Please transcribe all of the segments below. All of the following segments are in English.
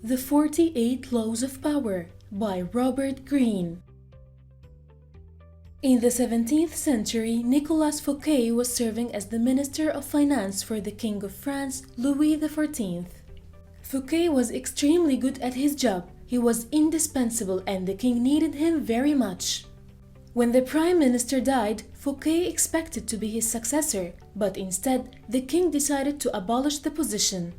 The 48 Laws of Power by Robert Greene. In the 17th century, Nicolas Fouquet was serving as the Minister of Finance for the King of France, Louis XIV. Fouquet was extremely good at his job. He was indispensable and the king needed him very much. When the Prime Minister died, Fouquet expected to be his successor, but instead, the king decided to abolish the position.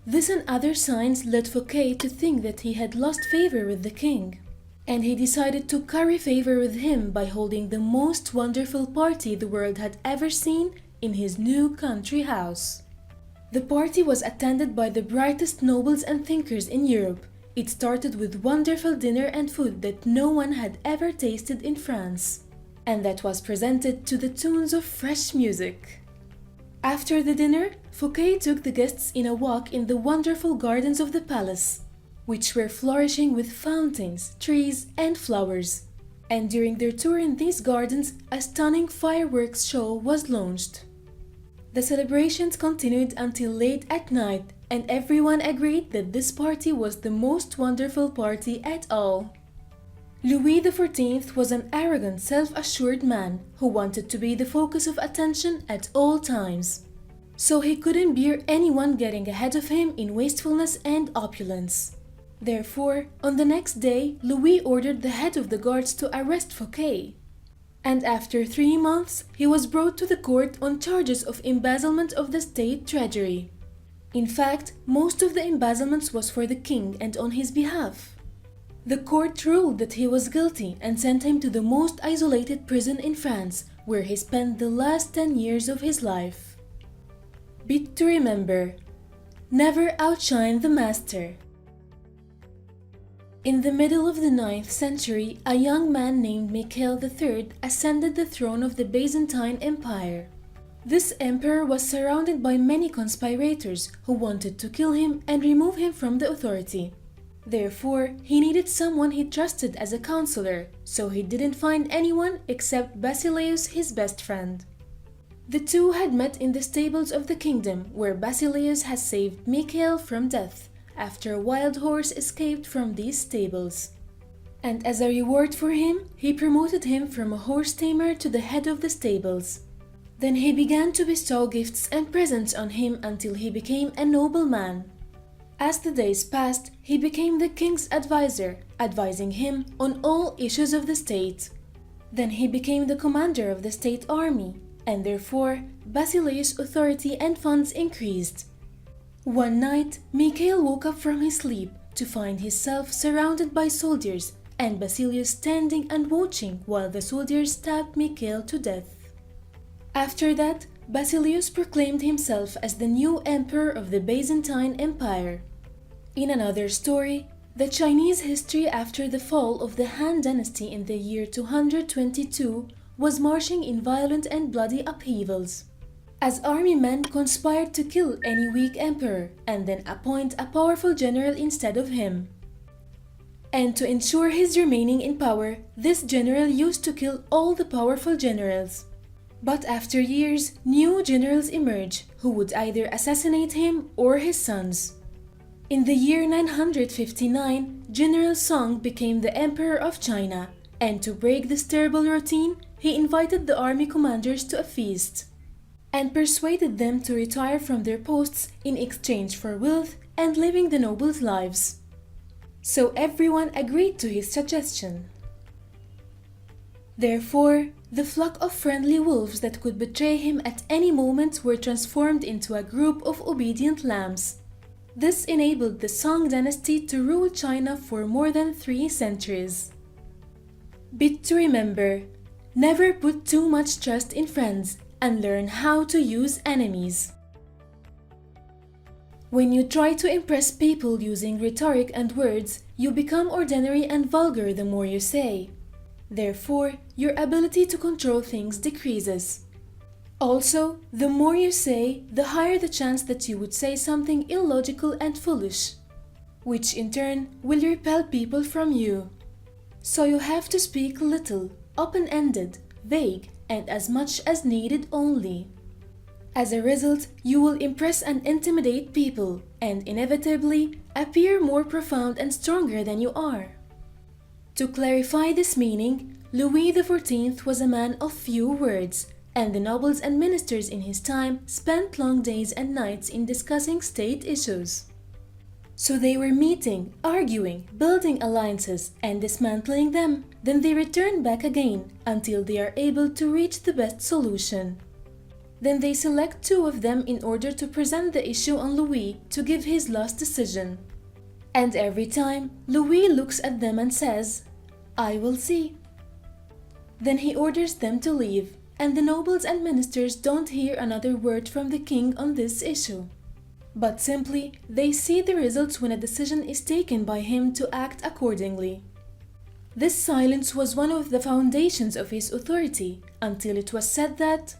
This and other signs led Fouquet to think that he had lost favor with the king, and he decided to curry favor with him by holding the most wonderful party the world had ever seen in his new country house. The party was attended by the brightest nobles and thinkers in Europe. It started with wonderful dinner and food that no one had ever tasted in France, and that was presented to the tunes of fresh music. After the dinner, Fouquet took the guests in a walk in the wonderful gardens of the palace, which were flourishing with fountains, trees, and flowers. And during their tour in these gardens, a stunning fireworks show was launched. The celebrations continued until late at night, and everyone agreed that this party was the most wonderful party at all. Louis XIV was an arrogant, self-assured man who wanted to be the focus of attention at all times. So he couldn't bear anyone getting ahead of him in wastefulness and opulence. Therefore, on the next day, Louis ordered the head of the guards to arrest Fouquet. And after 3 months, he was brought to the court on charges of embezzlement of the state treasury. In fact, most of the embezzlements was for the king and on his behalf. The court ruled that he was guilty and sent him to the most isolated prison in France, where he spent the last 10 years of his life. Bit to remember: never outshine the master. In the middle of the 9th century, a young man named Michael III ascended the throne of the Byzantine Empire. This emperor was surrounded by many conspirators who wanted to kill him and remove him from the authority. Therefore, he needed someone he trusted as a counselor, so he didn't find anyone except Basileus, his best friend. The two had met in the stables of the kingdom, where Basileus had saved Michael from death after a wild horse escaped from these stables. And as a reward for him, he promoted him from a horse tamer to the head of the stables. Then he began to bestow gifts and presents on him until he became a noble man. As the days passed, he became the king's advisor, advising him on all issues of the state. Then he became the commander of the state army, and therefore Basileus' authority and funds increased. One night, Michael woke up from his sleep to find himself surrounded by soldiers and Basileus standing and watching while the soldiers stabbed Michael to death. After that, Basileus proclaimed himself as the new emperor of the Byzantine Empire. In another story, the Chinese history after the fall of the Han Dynasty in the year 222 was marching in violent and bloody upheavals, as army men conspired to kill any weak emperor and then appoint a powerful general instead of him. And to ensure his remaining in power, this general used to kill all the powerful generals. But after years, new generals emerged who would either assassinate him or his sons. In the year 959, General Song became the Emperor of China, and to break this terrible routine, he invited the army commanders to a feast and persuaded them to retire from their posts in exchange for wealth and living the nobles' lives. So everyone agreed to his suggestion. Therefore, the flock of friendly wolves that could betray him at any moment were transformed into a group of obedient lambs. This enabled the Song dynasty to rule China for more than 3 centuries. Bit to remember: never put too much trust in friends, and learn how to use enemies. When you try to impress people using rhetoric and words, you become ordinary and vulgar the more you say. Therefore, your ability to control things decreases. Also, the more you say, the higher the chance that you would say something illogical and foolish, which in turn will repel people from you. So you have to speak little, open-ended, vague, and as much as needed only. As a result, you will impress and intimidate people, and inevitably appear more profound and stronger than you are. To clarify this meaning, Louis XIV was a man of few words, and the nobles and ministers in his time spent long days and nights in discussing state issues. So they were meeting, arguing, building alliances, and dismantling them. Then they return back again until they are able to reach the best solution. Then they select two of them in order to present the issue on Louis to give his last decision. And every time, Louis looks at them and says, "I will see." Then he orders them to leave, and the nobles and ministers don't hear another word from the king on this issue. But simply, they see the results when a decision is taken by him to act accordingly. This silence was one of the foundations of his authority, until it was said that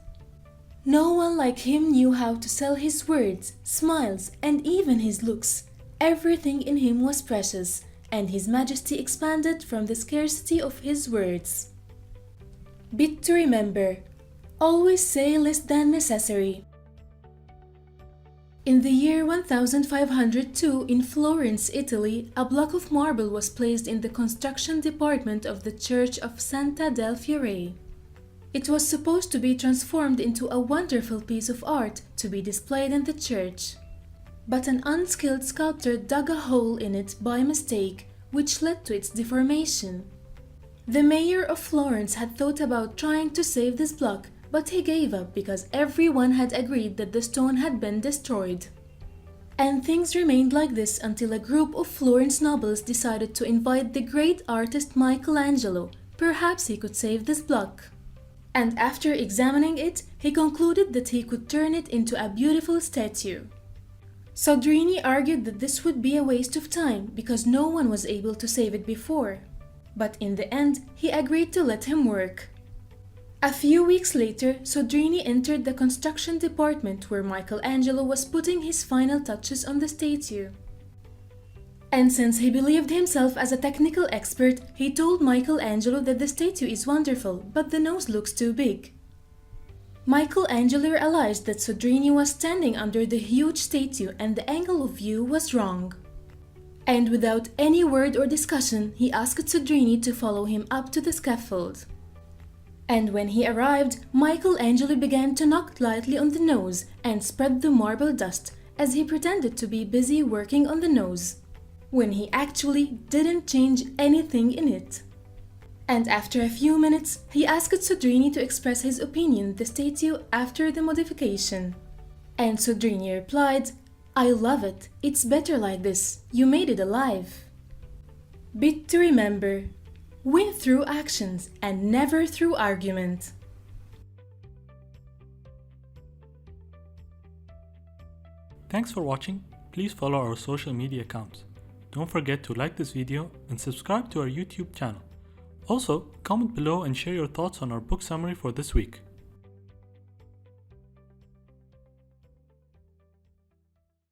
no one like him knew how to sell his words, smiles, and even his looks. Everything in him was precious, and his majesty expanded from the scarcity of his words. Bit to remember: always say less than necessary. In the year 1502 in Florence, Italy, a block of marble was placed in the construction department of the church of Santa del Fiore. It was supposed to be transformed into a wonderful piece of art to be displayed in the church. But an unskilled sculptor dug a hole in it by mistake, which led to its deformation. The mayor of Florence had thought about trying to save this block, but he gave up because everyone had agreed that the stone had been destroyed. And things remained like this until a group of Florence nobles decided to invite the great artist Michelangelo. Perhaps he could save this block. And after examining it, he concluded that he could turn it into a beautiful statue. Soderini argued that this would be a waste of time because no one was able to save it before. But in the end, he agreed to let him work. A few weeks later, Soderini entered the construction department where Michelangelo was putting his final touches on the statue. And since he believed himself as a technical expert, he told Michelangelo that the statue is wonderful, but the nose looks too big. Michelangelo realized that Soderini was standing under the huge statue and the angle of view was wrong. And without any word or discussion, he asked Soderini to follow him up to the scaffold. And when he arrived, Michelangelo began to knock lightly on the nose and spread the marble dust as he pretended to be busy working on the nose, when he actually didn't change anything in it. And after a few minutes, he asked Soderini to express his opinion of the statue after the modification. And Soderini replied, "I love it. It's better like this. You made it alive." Bit to remember: win through actions and never through argument. Thanks for watching. Please follow our social media accounts. Don't forget to like this video and subscribe to our YouTube channel. Also, comment below and share your thoughts on our book summary for this week.